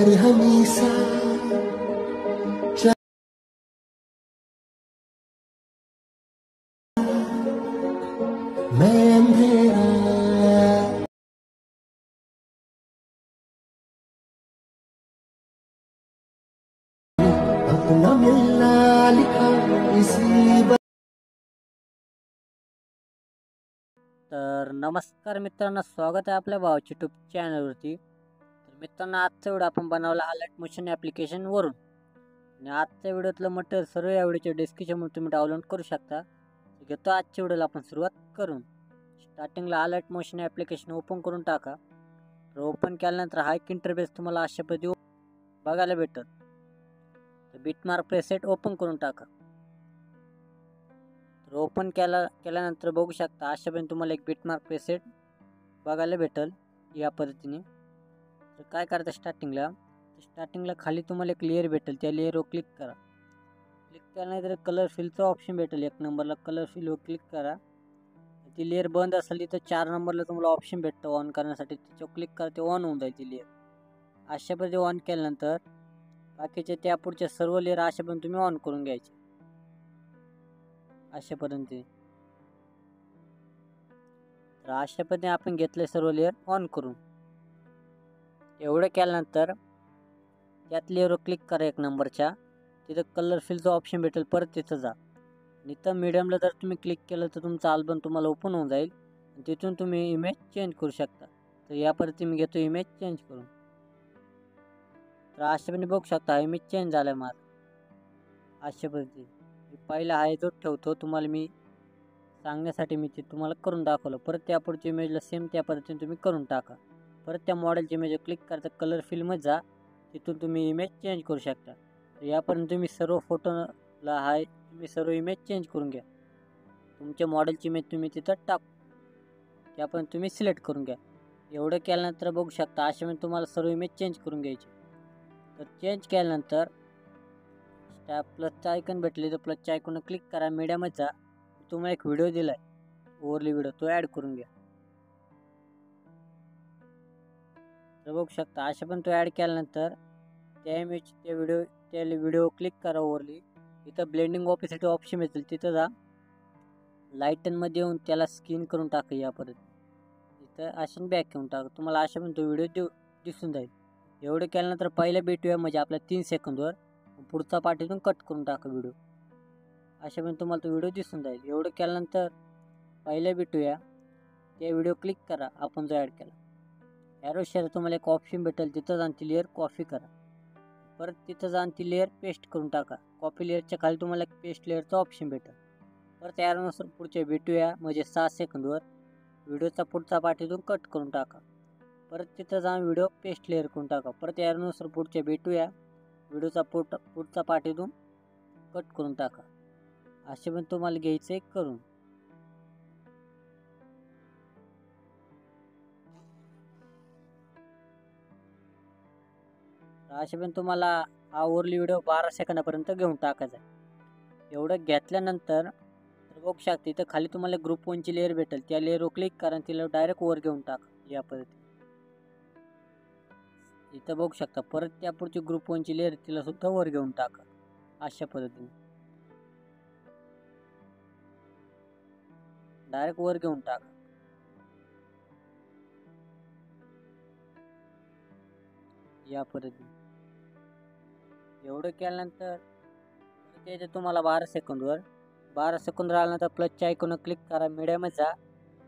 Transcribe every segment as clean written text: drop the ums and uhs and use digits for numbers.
प्यार हमेशा मैं अंधेरा अपना मिलना लिखा इसी तर नमस्कार मित्रांनो, स्वागत आहे आपल्या भावाच्या यूट्यूब चॅनलवरती। तर मित्रांनो, आजचा व्हिडिओ आपण बनवला अलर्ट मोशन ॲप्लिकेशन वरून, आणि आजच्या व्हिडिओतलं मटेरियल सर्व या व्हिडिओच्या डिस्क्रिप्शनमध्ये तुम्ही डाउनलोड करू शकता। घेतो आजच्या व्हिडिओला आपण सुरुवात करून। स्टार्टिंगला अलर्ट मोशन ॲप्लिकेशन ओपन करून टाका। तर ओपन केल्यानंतर हा एक इंटरफेस तुम्हाला अशा पद्धतीने बघायला भेटत। तर बिटमार्क प्रेसेट ओपन करून टाका। तर ओपन केल्यानंतर बघू शकता अशा पद्धतीने तुम्हाला एक बिटमार्क प्रेसेट बघायला भेटल या पद्धतीने। तर काय करायचं, स्टार्टिंगला खाली तुम्हाला एक लेअर भेटेल, त्या लेअरवर क्लिक करा। क्लिक केल्यानंतर कलर फिलचा ऑप्शन भेटेल, एक नंबरला कलर फिलवर क्लिक करा। ती लेअर बंद असेल तर 4 नंबरला तुम्हाला ऑप्शन भेटतं ऑन करण्यासाठी, त्याच्यावर क्लिक करा, ते ऑन होऊन जाईल ती लेअर। अशा पद्धतीने ऑन केल्यानंतर बाकीचे त्या पुढच्या सर्व लेअर अशा पद्धतीने तुम्ही ऑन करून घ्यायचे अशा पद्धतीने। तर अशा पद्धतीने आपण घेतले सर्व लेअर ऑन करून। एवढं केल्यानंतर त्यात लेअरवर क्लिक करा एक नंबरच्या, तिथं कलर फिलचं ऑप्शन भेटेल, परत तिथं जा। आणि इथं मीडियमला जर तुम्ही क्लिक केलं तर तुमचा अल्बम तुम्हाला ओपन होऊन जाईल, आणि तिथून तुम्ही इमेज चेंज करू शकता। तर या पद्धतीने मी घेतो इमेज चेंज करून। तर अशा पद्धतीने बघू शकता इमेज चेंज झाला माझा अशा पद्धतीने। मी पहिला हा जो ठेवतो तुम्हाला मी सांगण्यासाठी, मी ते तुम्हाला करून दाखवलं। परत त्या पुढच्या इमेजला सेम त्या पद्धतीने तुम्ही करून टाका। परत त्या मॉडेलच्या इमेजवर क्लिक करायचं, कलर फिलमध्ये जा, तिथून तुम्ही इमेज चेंज करू शकता। तर यापर्यंत तुम्ही सर्व फोटोला हाय तुम्ही सर्व इमेज चेंज करून घ्या। तुमच्या मॉडेलची इमेज तुम्ही तिथं टाकू, त्यापर्यंत तुम्ही सिलेक्ट करून घ्या। एवढं केल्यानंतर बघू शकता अशा म्हणजे तुम्हाला सर्व इमेज चेंज करून घ्यायची। तर चेंज केल्यानंतर त्या प्लसचा आयकन भेटले तर प्लसच्या आयकॉनवर क्लिक करा, मीडियामध्ये जा, तुम्हाला एक व्हिडिओ दिलाय ओव्हरली व्हिडिओ, तो ॲड करून घ्या। तर बघू शकता अशा पण तो ॲड केल्यानंतर त्या इमेज त्या व्हिडिओ क्लिक करा ओव्हरली, इथं ब्लेंडिंग ऑपेसिटी ऑप्शन येतील, तिथं जा, लाईटनमध्ये येऊन त्याला स्किन करून टाका या परत, इथं अशा बॅक घेऊन टाका, तुम्हाला अशा पण तो व्हिडिओ दिसून जाईल। एवढं केल्यानंतर पहिल्या भेटूया म्हणजे आपल्या 3 सेकंदवर, पुढचा पार्टीतून कट करून टाका व्हिडिओ, अशा पण तुम्हाला तो व्हिडिओ दिसून जाईल। एवढं केल्यानंतर पहिल्या भेटूया त्या व्हिडिओ क्लिक करा आपण जो ॲड केला, ॲरो शेअर तुम्हाला एक ऑप्शन भेटेल, तिथं जाऊन ती लेअर कॉपी करा, परत तिथं जाऊन ती लेअर पेस्ट करून टाका। कॉपी लेअरच्या खाली तुम्हाला एक पेस्ट लेअरचा ऑप्शन भेटेल, परत ॲरोनुसार पुढच्या भेटूया म्हणजे 6 सेकंदवर व्हिडिओचा पुढचा पार्टीतून कट करून टाका, परत तिथं जाऊन व्हिडिओ पेस्ट लेअर करून टाका, परत ॲरोनुसार पुढच्या भेटूया व्हिडिओचा पुढचा पार्टीतून कट करून टाका। असे पण तुम्हाला घ्यायचं एक करून। असे पण तुम्हाला हा ओव्हरली व्हिडिओ 12 सेकंदापर्यंत घेऊन टाकायचा आहे। एवढं घेतल्यानंतर तर बघू शकता इथं खाली तुम्हाला ग्रुप 1ची लेअर भेटेल, त्या लेअरवर क्लिक करा आणि तिला डायरेक्ट वर घेऊन टाका या पद्धतीने। इथं बघू शकता परत त्या पुढची ग्रुप 1ची लेअर, तिला सुद्धा वर घेऊन टाका अशा पद्धतीने, डायरेक्ट वर घेऊन टाका या पद्धतीने। एवढं केल्यानंतर परत यायचं तुम्हाला 12 सेकंद राहिल्यानंतर प्लसच्या आयकॉनवर क्लिक करा, मीडियामध्ये जा,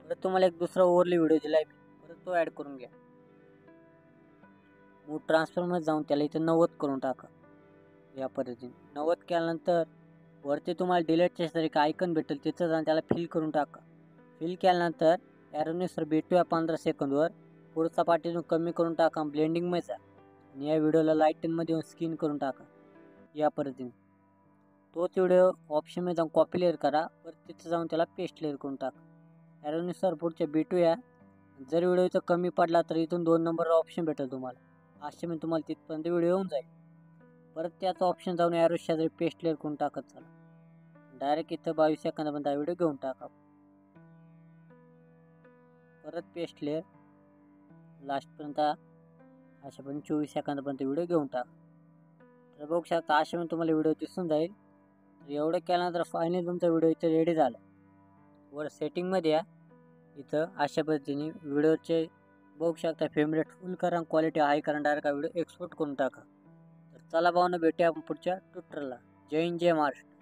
परत तुम्हाला एक दुसरा ओव्हरली व्हिडिओ दिलाय परत तो ॲड करून घ्या। मूड ट्रान्सफरमध्ये जाऊन त्याला इथं 90 करून टाका या पद्धतीने। 90 केल्यानंतर वरती तुम्हाला डिलीटच्या शेजारी एक आयकन भेटेल, तिथं जाऊन त्याला फिल करून टाका। फिल केल्यानंतर ॲरोनुसार भेटूया 15 सेकंदवर, पुढचा पार्टीतून कमी करून टाका, ब्लेंडिंगमध्ये जा, आणि या व्हिडिओला लाईटनमध्ये येऊन स्किन करून टाका या पद्धतीने। तोच व्हिडिओ ऑप्शनमध्ये जाऊन कॉपी लेअर करा, परत तिथं जाऊन त्याला पेस्ट लेअर करून टाका। ॲरोनुसार पुढच्या भेटूया, जर व्हिडिओचा कमी पडला तर इथून 2 नंबर ऑप्शन भेटेल तुम्हाला, असे मी तुम्हाला तिथपर्यंत व्हिडिओ येऊन जाईल। परत त्याचा ऑप्शन जाऊन ॲरो शेजारी पेस्ट लेअर करून टाकत चला, डायरेक्ट इथं 22 सेकंदापर्यंत व्हिडिओ घेऊन टाका, परत पेस्ट लेअर लास्टपर्यंत अशा पण 24 सेकंदापर्यंत व्हिडिओ घेऊन टाका. तर बघू शकता अशा पण तुम्हाला व्हिडिओ दिसून जाईल. तर एवढं केल्यानंतर फायनली तुमचा व्हिडिओ इथे रेडी झाला. वर सेटिंगमध्ये या, इथं अशा पद्धतीने व्हिडिओचे बघू शकता फ्रेम रेट फुल करा, क्वालिटी हाय करा, डायरेक्ट व्हिडिओ एक्सपोर्ट करून टाका. तर चला भावना भेटूया आपण पुढच्या ट्युटोरियलला. जय हिंद जय महाराष्ट्र.